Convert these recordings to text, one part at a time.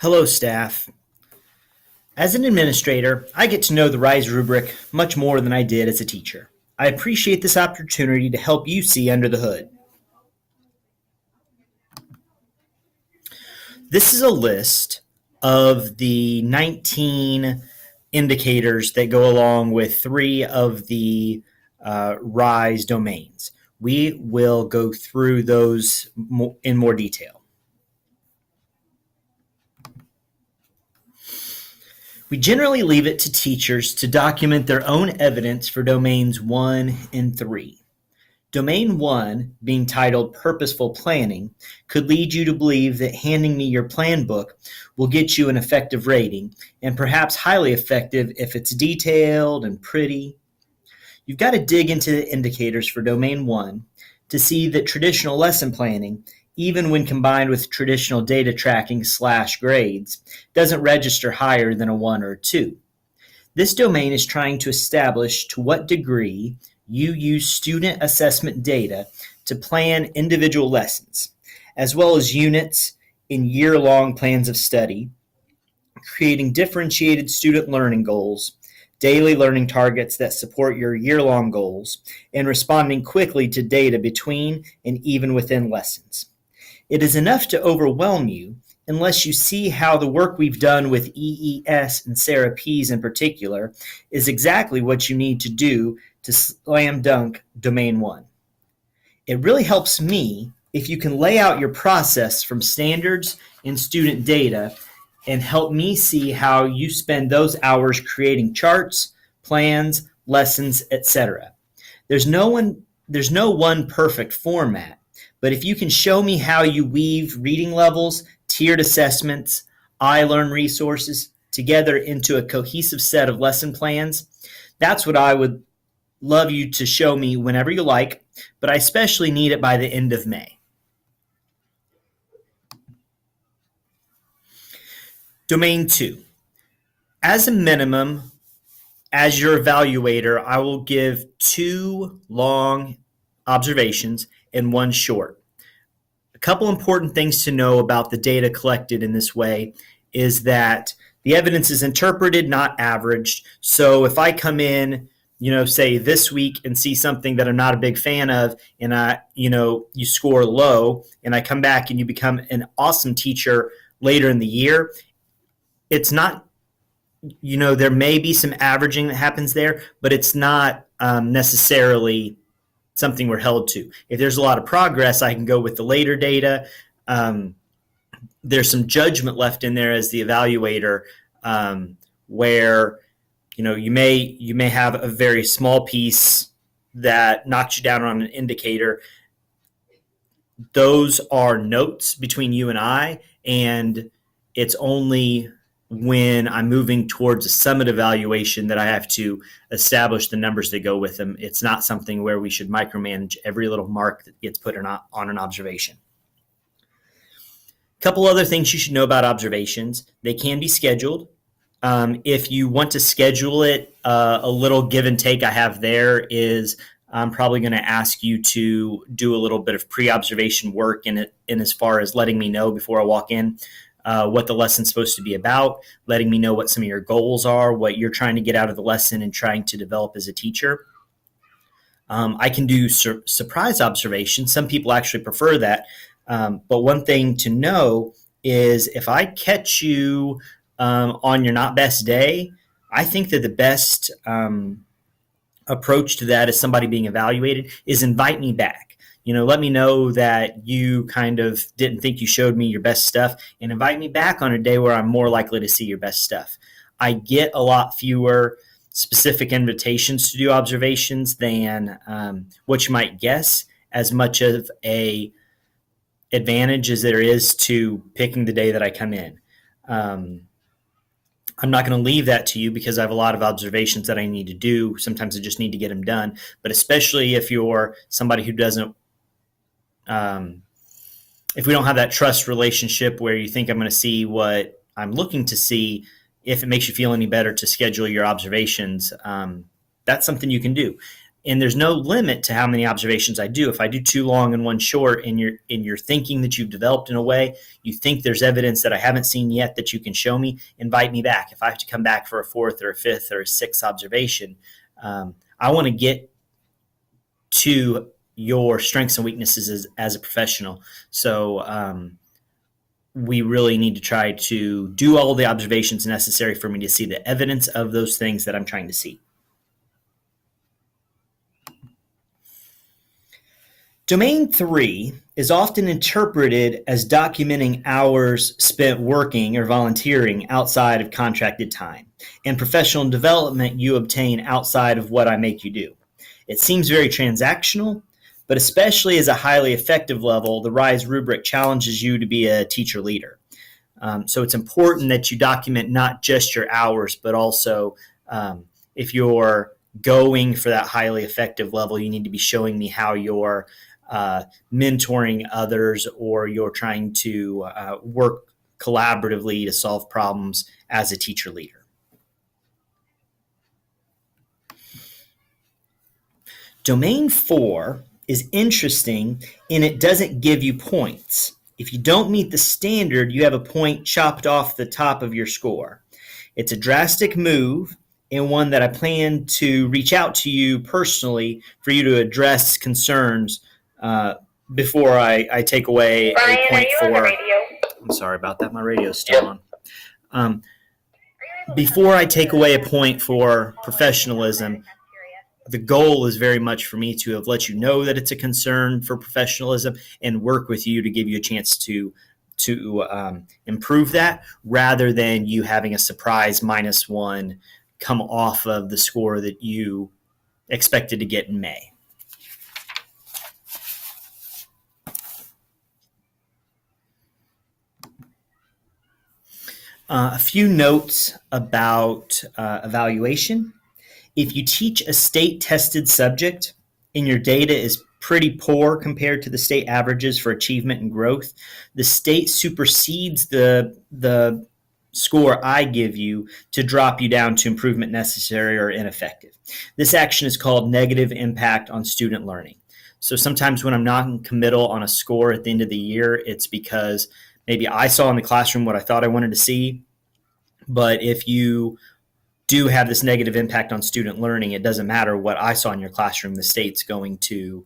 Hello, staff. As an administrator, I get to know the RISE rubric much more than I did as a teacher. I appreciate this opportunity to help you see under the hood. This is a list of the 19 indicators that go along with 3 of the RISE domains. We will go through those in more detail. We generally leave it to teachers to document their own evidence for domains 1 and 3. Domain 1, being titled Purposeful Planning, could lead you to believe that handing me your plan book will get you an effective rating, and perhaps highly effective if it's detailed and pretty. You've got to dig into the indicators for Domain 1 to see that traditional lesson planning, even when combined with traditional data tracking / grades, doesn't register higher than a 1 or a 2. This domain is trying to establish to what degree you use student assessment data to plan individual lessons, as well as units in year-long plans of study, creating differentiated student learning goals, daily learning targets that support your year-long goals, and responding quickly to data between and even within lessons. It is enough to overwhelm you unless you see how the work we've done with EES and Sarah Pease in particular is exactly what you need to do to slam dunk Domain 1. It really helps me if you can lay out your process from standards and student data and help me see how you spend those hours creating charts, plans, lessons, etc. There's no one perfect format, but if you can show me how you weave reading levels, tiered assessments, iLearn resources together into a cohesive set of lesson plans, that's what I would love you to show me whenever you like, but I especially need it by the end of May. Domain 2. As a minimum, as your evaluator, I will give 2 long observations and 1 short. A couple important things to know about the data collected in this way is that the evidence is interpreted, not averaged. So if I come in, say this week and see something that I'm not a big fan of, and you score low, and I come back and you become an awesome teacher later in the year, it's not, there may be some averaging that happens there, but it's not necessarily something we're held to. If there's a lot of progress, I can go with the later data. There's some judgment left in there as the evaluator, where you may have a very small piece that knocks you down on an indicator. Those are notes between you and I, and it's only when I'm moving towards a summit evaluation that I have to establish the numbers that go with them. It's not something where we should micromanage every little mark that gets put on an observation. A couple other things you should know about observations. They can be scheduled. If you want to schedule it, a little give and take I have there is I'm probably going to ask you to do a little bit of pre-observation work in as far as letting me know before I walk in what the lesson's supposed to be about, letting me know what some of your goals are, what you're trying to get out of the lesson and trying to develop as a teacher. I can do surprise observations. Some people actually prefer that. But one thing to know is if I catch you on your not best day, I think that the best approach to that as somebody being evaluated is invite me back. Let me know that you kind of didn't think you showed me your best stuff and invite me back on a day where I'm more likely to see your best stuff. I get a lot fewer specific invitations to do observations than what you might guess, as much of a advantage as there is to picking the day that I come in. I'm not going to leave that to you because I have a lot of observations that I need to do. Sometimes I just need to get them done. But especially if you're somebody who doesn't, if we don't have that trust relationship where you think I'm going to see what I'm looking to see, if it makes you feel any better to schedule your observations, that's something you can do. and there's no limit to how many observations I do. If I do 2 long and 1 short, and you're thinking that you've developed in a way, you think there's evidence that I haven't seen yet that you can show me, invite me back. If I have to come back for a 4th or a 5th or a 6th observation, I want to get to your strengths and weaknesses as a professional. So we really need to try to do all the observations necessary for me to see the evidence of those things that I'm trying to see. Domain 3 is often interpreted as documenting hours spent working or volunteering outside of contracted time and professional development you obtain outside of what I make you do. It seems very transactional, but especially as a highly effective level, the RISE rubric challenges you to be a teacher leader. So it's important that you document not just your hours, but also if you're going for that highly effective level, you need to be showing me how you're mentoring others, or you're trying to work collaboratively to solve problems as a teacher leader. Domain 4 is interesting in it doesn't give you points. If you don't meet the standard, you have a point chopped off the top of your score. It's a drastic move, and one that I plan to reach out to you personally for you to address concerns before I take away Brian, a point are you for. on the radio? I'm sorry about that. My radio's still on. Before I take away a point for professionalism, the goal is very much for me to have let you know that it's a concern for professionalism and work with you to give you a chance to improve that, rather than you having a surprise -1 come off of the score that you expected to get in May. A few notes about evaluation. If you teach a state-tested subject and your data is pretty poor compared to the state averages for achievement and growth, the state supersedes the score I give you to drop you down to improvement necessary or ineffective. This action is called negative impact on student learning. So sometimes when I'm non-committal on a score at the end of the year, it's because maybe I saw in the classroom what I thought I wanted to see. But if you do have this negative impact on student learning, it doesn't matter what I saw in your classroom. The state's going to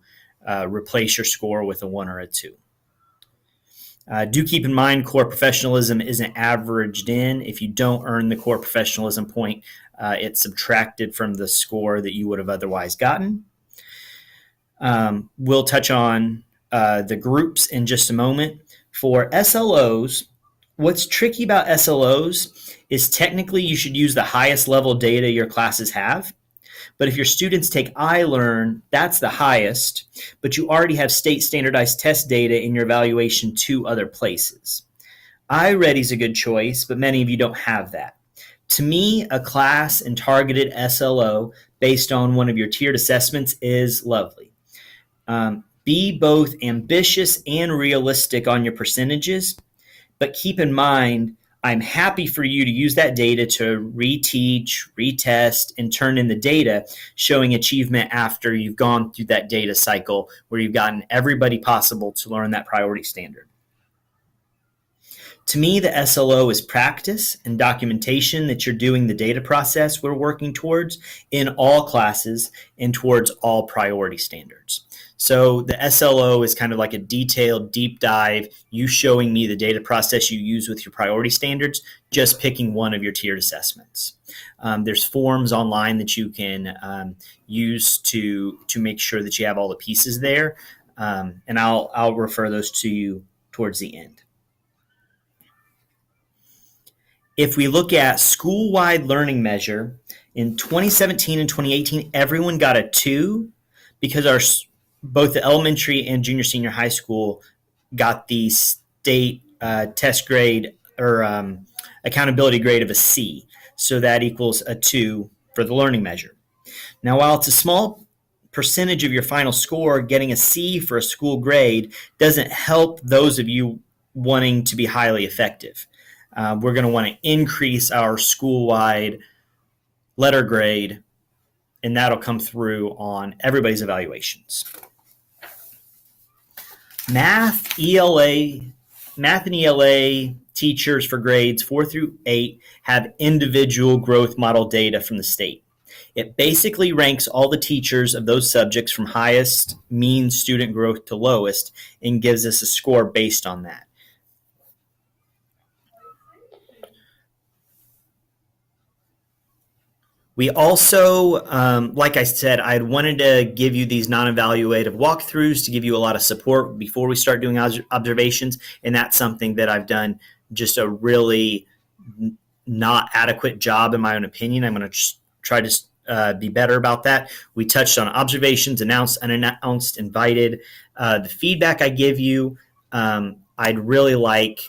replace your score with a 1 or a 2. Do keep in mind core professionalism isn't averaged in. If you don't earn the core professionalism point, it's subtracted from the score that you would have otherwise gotten. We'll touch on the groups in just a moment. For SLOs, what's tricky about SLOs is technically you should use the highest level data your classes have. But if your students take iLearn, that's the highest, but you already have state standardized test data in your evaluation 2 other places. iReady is a good choice, but many of you don't have that. To me, a class and targeted SLO based on one of your tiered assessments is lovely. Be both ambitious and realistic on your percentages, but keep in mind, I'm happy for you to use that data to reteach, retest, and turn in the data showing achievement after you've gone through that data cycle where you've gotten everybody possible to learn that priority standard. To me, the SLO is practice and documentation that you're doing the data process we're working towards in all classes and towards all priority standards. So the SLO is kind of like a detailed deep dive, you showing me the data process you use with your priority standards, just picking one of your tiered assessments. There's forms online that you can use to make sure that you have all the pieces there, and I'll refer those to you towards the end. If we look at school-wide learning measure, in 2017 and 2018, everyone got a 2 because both the elementary and junior senior high school got the state test grade or accountability grade of a C. So that equals a 2 for the learning measure. Now, while it's a small percentage of your final score, getting a C for a school grade doesn't help those of you wanting to be highly effective. We're going to want to increase our school-wide letter grade and that'll come through on everybody's evaluations. Math and ELA teachers for grades 4 through 8 have individual growth model data from the state. It basically ranks all the teachers of those subjects from highest mean student growth to lowest and gives us a score based on that. We also, like I said, I wanted to give you these non-evaluative walkthroughs to give you a lot of support before we start doing observations, and that's something that I've done just a really not adequate job in my own opinion. I'm going to try to be better about that. We touched on observations, announced, unannounced, invited. The feedback I give you, I'd really like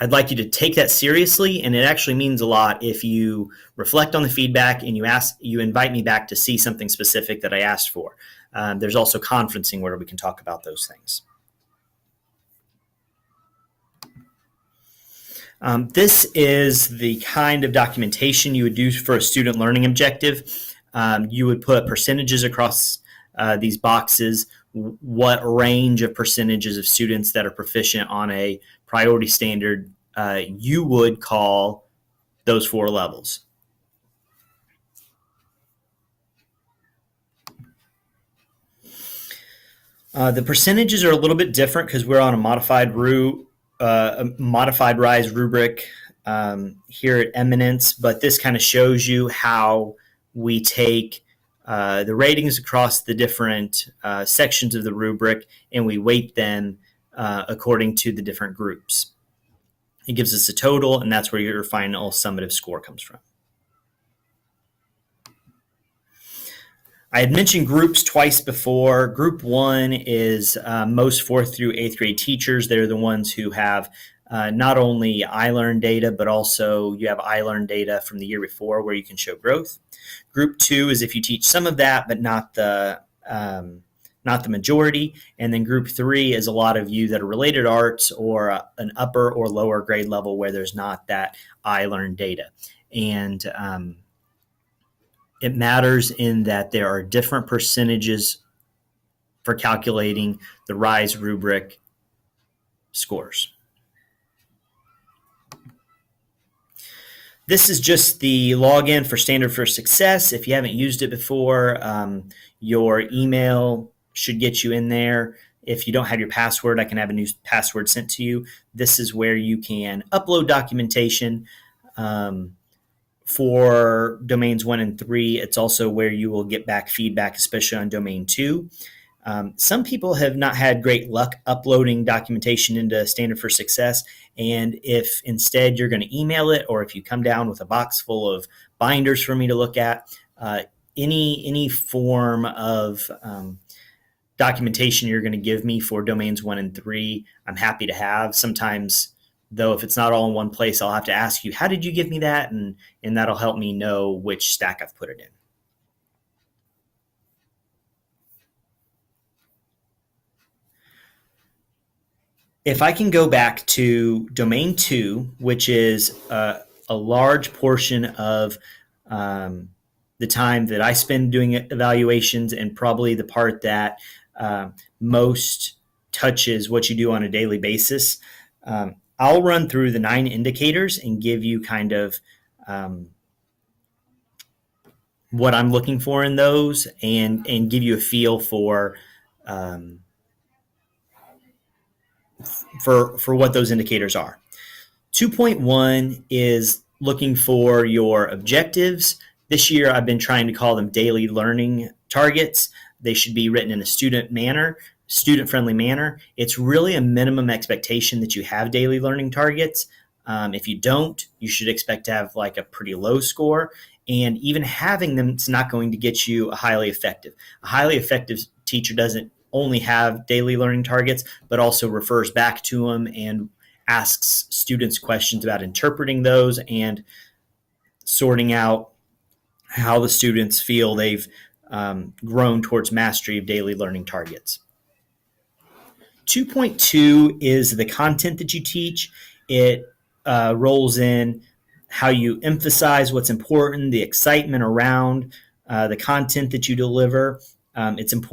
I'd like you to take that seriously, and it actually means a lot if you reflect on the feedback and you invite me back to see something specific that I asked for. There's also conferencing where we can talk about those things. This is the kind of documentation you would do for a student learning objective. You would put percentages across these boxes, what range of percentages of students that are proficient on a priority standard you would call those 4 levels. The percentages are a little bit different because we're on a modified RISE rubric here at Eminence, but this kind of shows you how we take the ratings across the different sections of the rubric, and we weight them according to the different groups. It gives us a total, and that's where your final summative score comes from. I had mentioned groups twice before. Group 1 is most 4th through 8th grade teachers. They're the ones who have not only iLearn data, but also you have iLearn data from the year before where you can show growth. Group 2 is if you teach some of that, but not the majority. And then group 3 is a lot of you that are related arts or an upper or lower grade level where there's not that iLearn data. And it matters in that there are different percentages for calculating the RISE rubric scores. This is just the login for Standard for Success. If you haven't used it before, your email should get you in there. If you don't have your password, I can have a new password sent to you. This is where you can upload documentation for domains 1 and 3. It's also where you will get back feedback, especially on domain 2. Some people have not had great luck uploading documentation into Standard for Success, and if instead you're going to email it, or if you come down with a box full of binders for me to look at, any form of documentation you're going to give me for domains 1 and 3, I'm happy to have. Sometimes, though, if it's not all in one place, I'll have to ask you, how did you give me that? And that'll help me know which stack I've put it in. If I can go back to domain 2, which is a large portion of the time that I spend doing evaluations, and probably the part that most touches what you do on a daily basis, I'll run through the 9 indicators and give you kind of what I'm looking for in those, and give you a feel for what those indicators are. 2.1 is looking for your objectives. This year, I've been trying to call them daily learning targets. They should be written in a student-friendly manner. It's really a minimum expectation that you have daily learning targets. If you don't, you should expect to have like a pretty low score. And even having them, it's not going to get you a highly effective. A highly effective teacher doesn't only have daily learning targets, but also refers back to them and asks students questions about interpreting those and sorting out how the students feel they've grown towards mastery of daily learning targets. 2.2 is the content that you teach. It rolls in how you emphasize what's important, the excitement around the content that you deliver. It's important